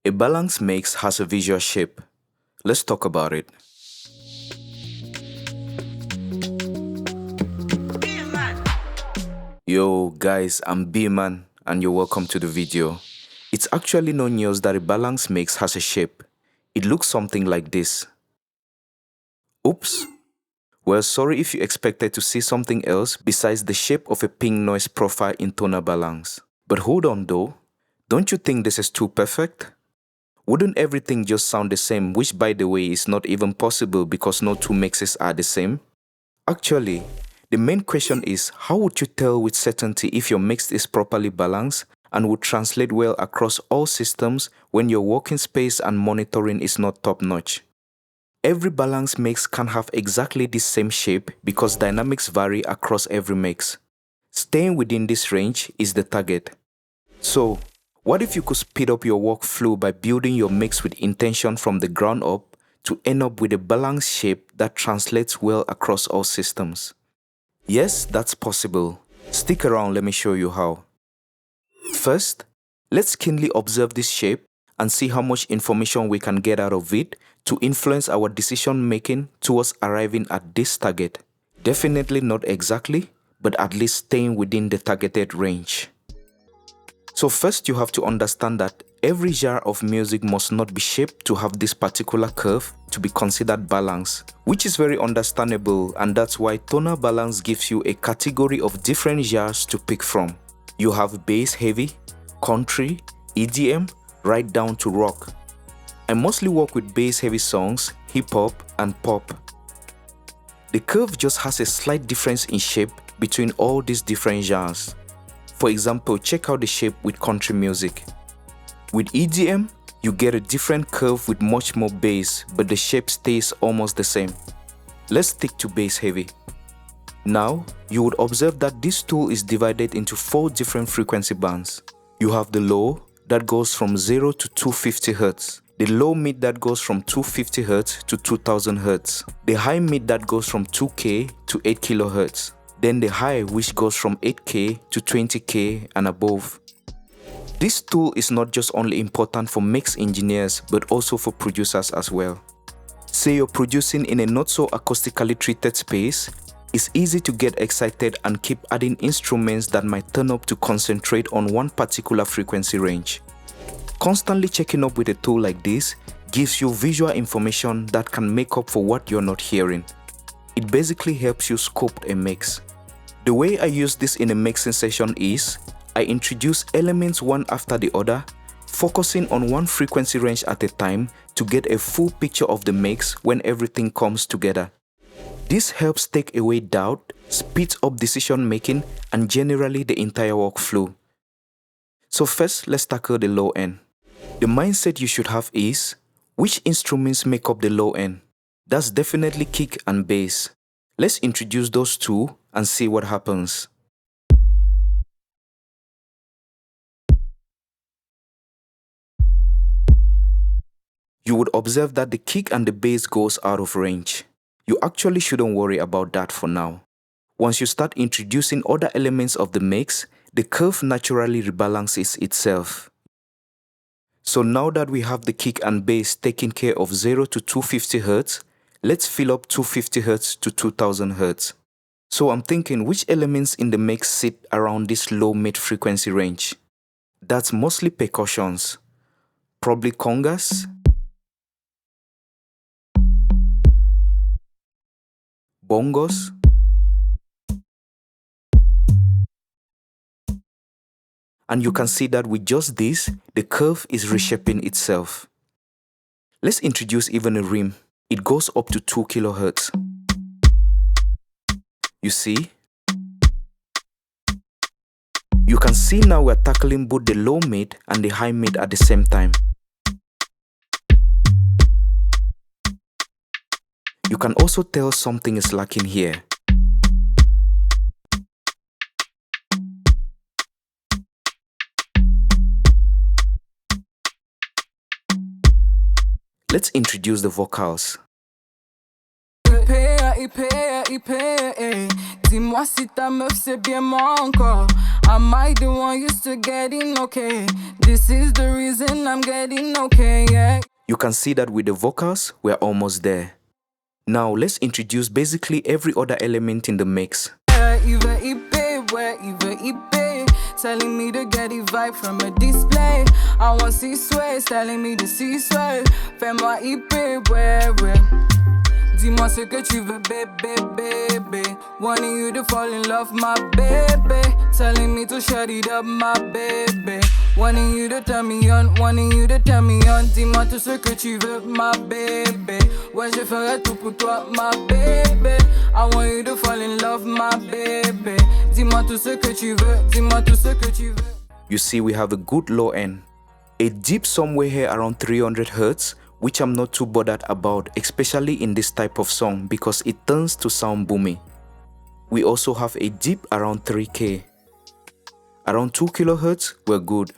A balance mix has a visual shape. Let's talk about it. Yo guys, I'm BiiMan and you're welcome to the video. It's actually no news that a balance mix has a shape. It looks something like this. Oops. Well, sorry if you expected to see something else besides the shape of a pink noise profile in tonal balance. But hold on though, don't you think this is too perfect? Wouldn't everything just sound the same, which by the way is not even possible because no two mixes are the same? Actually, the main question is how would you tell with certainty if your mix is properly balanced and would translate well across all systems when your working space and monitoring is not top-notch? Every balance mix can have exactly the same shape because dynamics vary across every mix. Staying within this range is the target. So, what if you could speed up your workflow by building your mix with intention from the ground up to end up with a balanced shape that translates well across all systems? Yes, that's possible. Stick around, let me show you how. First, let's keenly observe this shape and see how much information we can get out of it to influence our decision making towards arriving at this target. Definitely not exactly, but at least staying within the targeted range. So first you have to understand that every genre of music must not be shaped to have this particular curve to be considered balanced, which is very understandable, and that's why tonal balance gives you a category of different genres to pick from. You have bass heavy, country, EDM, right down to rock. I mostly work with bass heavy songs, hip hop and pop. The curve just has a slight difference in shape between all these different genres. For example, check out the shape with country music. With EDM, you get a different curve with much more bass, but the shape stays almost the same. Let's stick to bass heavy. Now, you would observe that this tool is divided into 4 different frequency bands. You have the low, that goes from 0 to 250 Hz. The low mid that goes from 250 Hz to 2000 Hz. The high mid that goes from 2K to 8 kHz. Then the high, which goes from 8K to 20K and above. This tool is not just only important for mix engineers but also for producers as well. Say you're producing in a not so acoustically treated space, it's easy to get excited and keep adding instruments that might turn up to concentrate on one particular frequency range. Constantly checking up with a tool like this gives you visual information that can make up for what you're not hearing. It basically helps you scope a mix. The way I use this in a mixing session is, I introduce elements one after the other, focusing on one frequency range at a time to get a full picture of the mix when everything comes together. This helps take away doubt, speeds up decision making, and generally the entire workflow. So first, let's tackle the low end. The mindset you should have is, which instruments make up the low end? That's definitely kick and bass. Let's introduce those two and see what happens. You would observe that the kick and the bass goes out of range. You actually shouldn't worry about that for now. Once you start introducing other elements of the mix, the curve naturally rebalances itself. So now that we have the kick and bass taking care of 0 to 250 Hz, let's fill up 250 Hz to 2000 Hz. So I'm thinking which elements in the mix sit around this low mid frequency range? That's mostly percussions, probably congas, bongos, and you can see that with just this, the curve is reshaping itself. Let's introduce even a rim. It goes up to 2 kHz. You see? You can see now we're tackling both the low mid and the high mid at the same time. You can also tell something is lacking here. Let's introduce the vocals. Prepare Dis-moi si ta meuf c'est bien moi encore. Am I the one used to getting okay? This is the reason I'm getting okay, yeah. You can see that with the vocals, we're almost there. Now let's introduce basically every other element in the mix. Telling me to get a vibe from a display. I want see sways, telling me to see sway. Fais-moi hyper, ouais. Dis-moi ce que tu veux, bébé. Wanting you to fall in love, my baby. Telling me to shut it up, my baby. Wanting you to turn me on. Dis-moi tout ce que tu veux, my baby. Ouais, je ferai tout pour toi, my baby. I want you to fall in love, my baby. Dis-moi tout ce que tu veux. You see, we have a good low end. A deep somewhere here around 300 Hz, which I'm not too bothered about, especially in this type of song because it turns to sound boomy. We also have a deep around 3K. Around 2 kHz, we're good.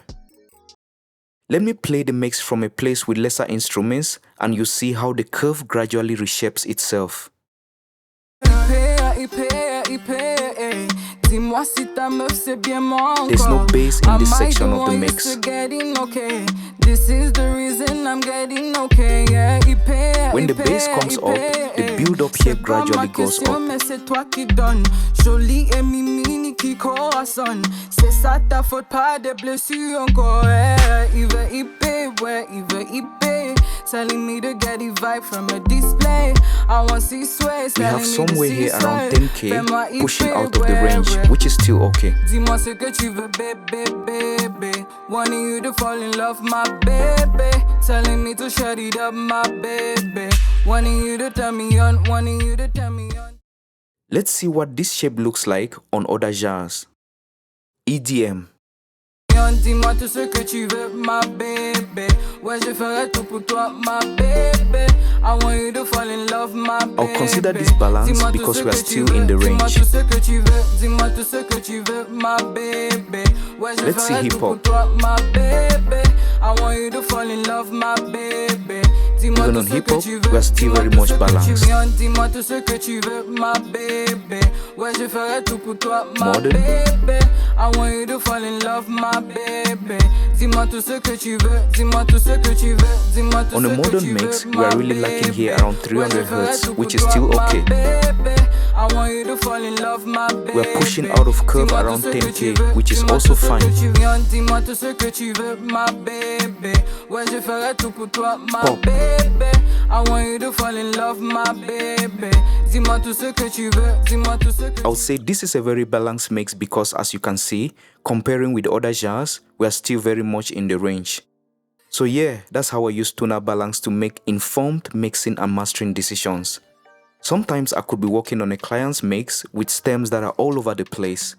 Let me play the mix from a place with lesser instruments and you see how the curve gradually reshapes itself. There's no bass in this section of the mix. This is the reason I'm getting okay, yeah. When the bass comes up, the build up here gradually goes up. C'est toi qui donne, jolie et mimini qui corazonne. C'est ça ta faute, pas de blessures encore. Il veut hyper, ouais, il veut hyper. Telling me to get a vibe from a display. I want see sway. We have somewhere here around 10K pushing out of the range, which is still okay. Dis-moi ce que tu veux, bébé. Wanting you to fall in love, my baby. Telling me to shut it up, my baby. Wanting you to turn me on. Let's see what this shape looks like on other genres. EDM. Dis-moi tout ce que tu veux, ma bébé. Ouais, je ferai tout pour toi, ma bébé. I want you to fall in love, my baby. I'll consider this balance because we are still in the range. Dis-moi tout ce que tu veux, ma bébé. Ouais, je Let's see ferai tout pour hip-hop. toi, ma bébé. I want you to fall in love, my baby. Even on hip-hop, we are still very much balanced. Dis-moi tout ce que tu veux, ma bébé. Ouais, je ferai tout pour toi, ma Modern. bébé. I want you to fall in love, my baby. Dis-moi tout ce que tu veux, On a modern mix, we are really lacking here around 300 Hz, which is still okay. I want you to fall in love, my baby. We are pushing out of curve around 10K, which is also fine. Dis-moi tout ce que tu veux, ma baby. Ouais, je ferai tout pour toi, ma Pop. baby. I want you to fall in love, my baby. Dis-moi tout ce que tu veux, I would say this is a very balanced mix because as you can see, comparing with other genres, we are still very much in the range. So yeah, that's how I use tonal balance to make informed mixing and mastering decisions. Sometimes I could be working on a client's mix with stems that are all over the place.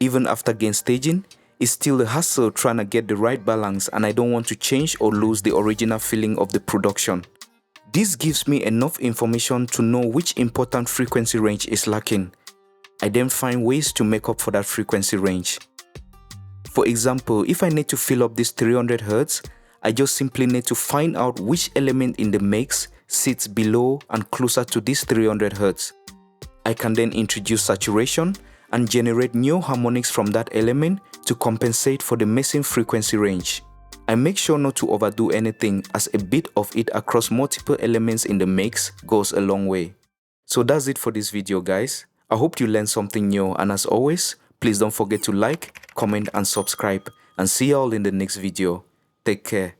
Even after gain staging, it's still a hassle trying to get the right balance and I don't want to change or lose the original feeling of the production. This gives me enough information to know which important frequency range is lacking. I then find ways to make up for that frequency range. For example, if I need to fill up this 300 Hz, I just simply need to find out which element in the mix sits below and closer to this 300 Hz. I can then introduce saturation and generate new harmonics from that element to compensate for the missing frequency range. I make sure not to overdo anything as a bit of it across multiple elements in the mix goes a long way. So that's it for this video, guys. I hope you learned something new and as always, please don't forget to like, comment and subscribe and see you all in the next video. Take care.